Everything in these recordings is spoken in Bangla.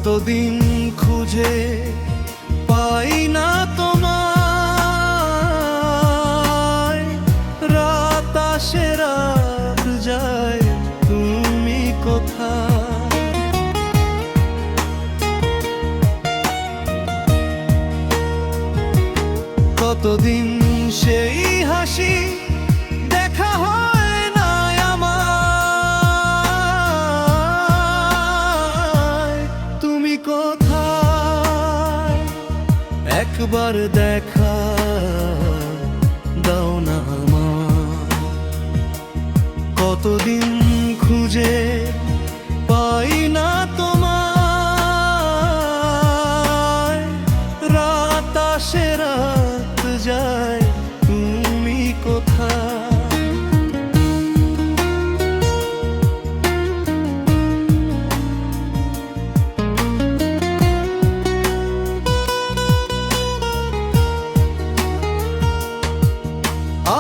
কতদিন খুঁজে পাই না তোমায়, রাত আসে রাত যায়, তুমি কোথায়? কতদিন সেই হাসি দেখা হয় না আমায়, তুমি কোথায়? একবার দেখা দাও না আমায়। কতদিন খুঁজে পাই না তোমায়, রাত আসে রাত যায়, তুমি কোথায়?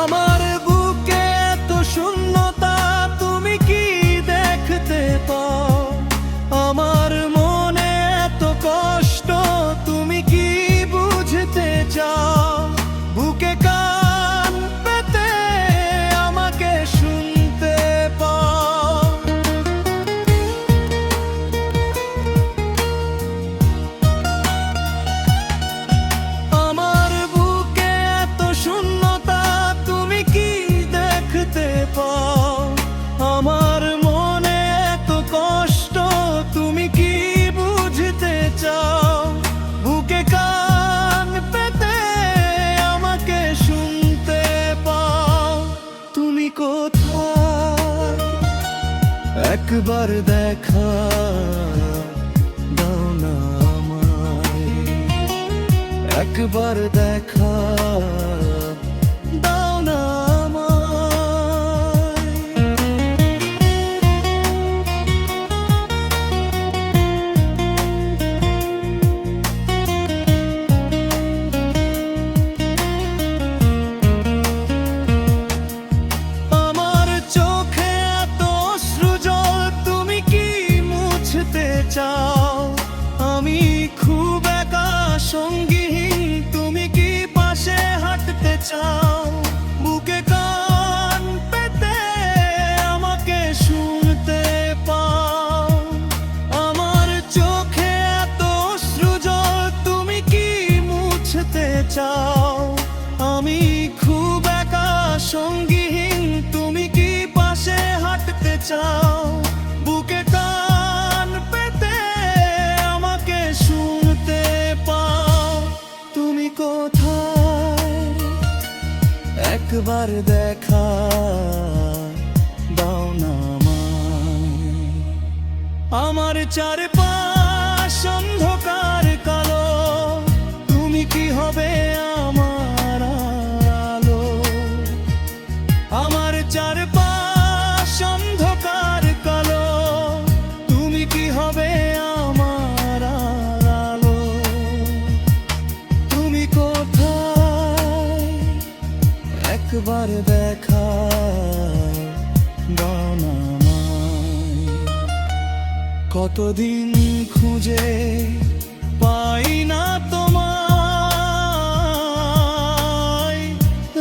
আমার বুকে এত শূন্যতা, তুমি কি দেখতে পাও? আমার মনে এত কষ্ট, তুমি কি বুঝতে চাও? বুকে কান পেতে আমাকে শুনতে পাও। আমার বুকে এত শূন্যতা, তুমি কি দেখতে পাও? আমার মনে এত কষ্ট, তুমি কি বুঝতে চাও? বুকে কান পেতে আমাকে শুনতে পাও, তুমি কোথায়? একবার দেখা দাও না আমায়, একবার দেখা দাও না আমায়। আমার চোখে এত অশ্রু জল, তুমি কি মুছতে চাও? আমি খুব একা সঙ্গীহীন, তুমি কি পাশে হাঁটতে চাও? বুকে কান পেতে আমাকে শুনতে পাও। আমার চোখে এত অশ্রু জল, তুমি কি মুছতে চাও? আমি খুব একা সঙ্গীহীন, তুমি কি পাশে হাঁটতে চাও? বুকে কান পেতে আমাকে শুনতে পাও, তুমি কোথায়? একবার দেখা দাও না আমায়। আমার চারপাশ অন্ধকার কালো, তুমি কি হবে আমার আলো? আমার চারপাশ অন্ধকার কালো, তুমি কি হবে আমার আলো? তুমি কোথায়? একবার দেখা দাও না আমায়। কতদিন খুঁজে পাই না তোমায়,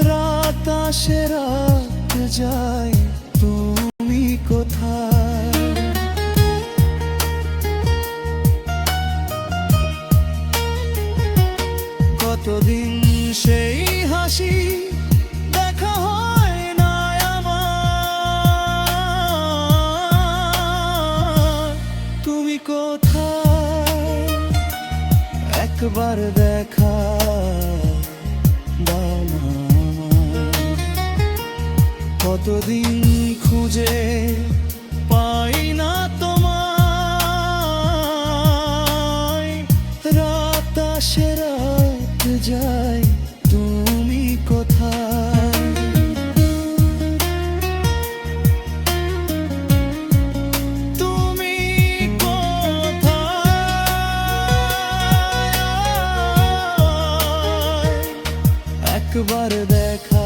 রাত আসে রাত যায়, তুমি কোথায়? কতদিন সেই হাসি দেখা হয় না আমার, তুমি কোথায়? একবার দেখা দাও না আমায়। কতদিন খুঁজে পাই না তোমায়, রাত আসে রাত যায়, তুমি কোথায়? তুমি কোথায়? একবার দেখা